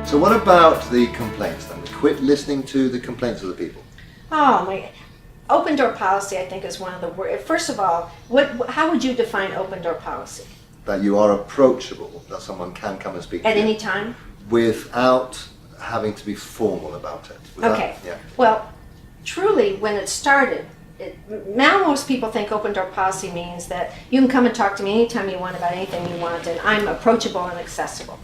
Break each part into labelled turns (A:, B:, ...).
A: So what about the complaints then? Quit listening to the complaints of the people.
B: Oh my, open door policy I think is one of the worst. First of all, how would you define open door policy?
A: That you are approachable, that someone can come and speak to
B: At
A: you.
B: any time?
A: Without having to be formal about it.
B: Okay. Well, truly, when it started, now most people think open door policy means that you can come and talk to me anytime you want about anything you want, and I'm approachable and accessible.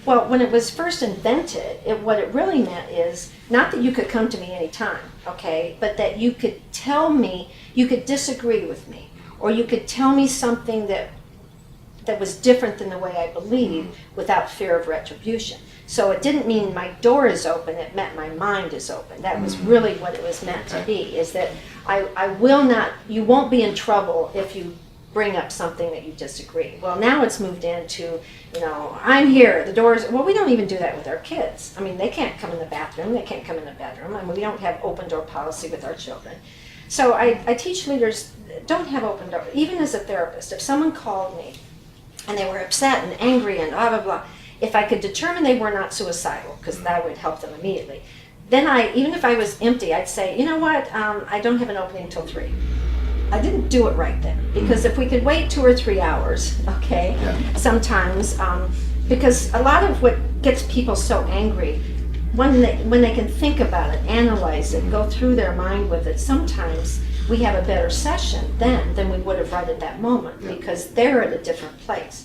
B: Well, when it was first invented, what it really meant is not that you could come to me anytime, okay, but that you could tell me, you could disagree with me, or you could tell me something that was different than the way I believe without fear of retribution. So it didn't mean my door is open, it meant my mind is open. That was really what it was meant to be, is that I will not, you won't be in trouble if you bring up something that you disagree. Well, now it's moved into, I'm here, the doors, well, we don't even do that with our kids. I mean, they can't come in the bathroom, they can't come in the bedroom. I mean, we don't have open door policy with our children. So I teach leaders, don't have open door, even as a therapist. If someone called me and they were upset and angry and blah, blah, blah, if I could determine they were not suicidal, because that would help them immediately, then even if I was empty, I'd say, you know what, I don't have an opening until 3. I didn't do it right then, because if we could wait 2 or 3 hours, okay, sometimes, because a lot of what gets people so angry, when they can think about it, analyze it, go through their mind with it, sometimes we have a better session then than we would have right at that moment, because they're at a different place.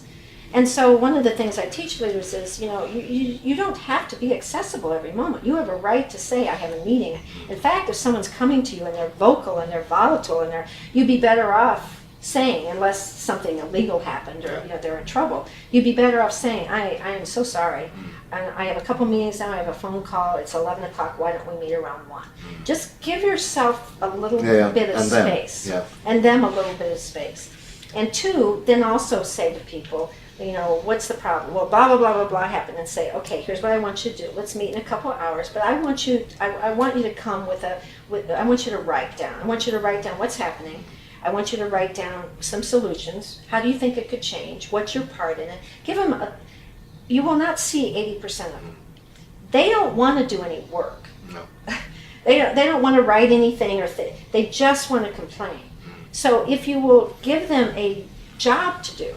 B: And so one of the things I teach leaders is, you don't have to be accessible every moment. You have a right to say, I have a meeting. In fact, if someone's coming to you and they're vocal and they're volatile and you'd be better off saying, unless something illegal happened or they're in trouble, you'd be better off saying, I am so sorry. And I have a couple meetings now, I have a phone call, it's 11 o'clock, why don't we meet around 1? Just give yourself a little bit of space, and them a little bit of space. And 2, then also say to people, what's the problem? Well, blah, blah, blah, blah, blah happened, and say, okay, here's what I want you to do. Let's meet in a couple of hours, but I want you to come I want you to write down. I want you to write down what's happening. I want you to write down some solutions. How do you think it could change? What's your part in it? Give them you will not see 80% of them. They don't want to do any work.
A: No.
B: They don't want to write anything, they just want to complain. So if you will give them a job to do,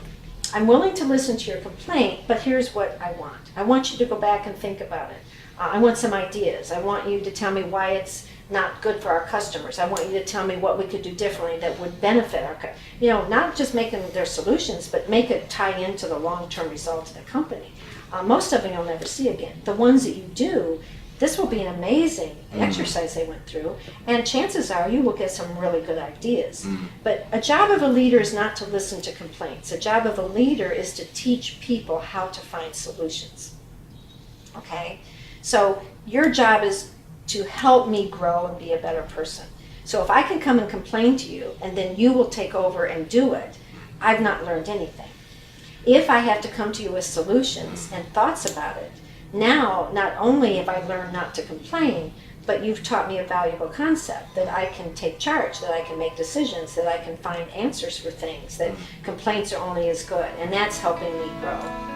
B: I'm willing to listen to your complaint, but here's what I want. I want you to go back and think about it. I want some ideas. I want you to tell me why it's not good for our customers. I want you to tell me what we could do differently that would benefit our customers. Not just making their solutions, but make it tie into the long-term results of the company. Most of them you'll never see again. The ones that you do, this will be an amazing exercise they went through, and chances are you will get some really good ideas. But a job of a leader is not to listen to complaints. A job of a leader is to teach people how to find solutions. Okay? So your job is to help me grow and be a better person. So if I can come and complain to you, and then you will take over and do it, I've not learned anything. If I have to come to you with solutions and thoughts about it, now, not only have I learned not to complain, but you've taught me a valuable concept, that I can take charge, that I can make decisions, that I can find answers for things, that complaints are only as good, and that's helping me grow.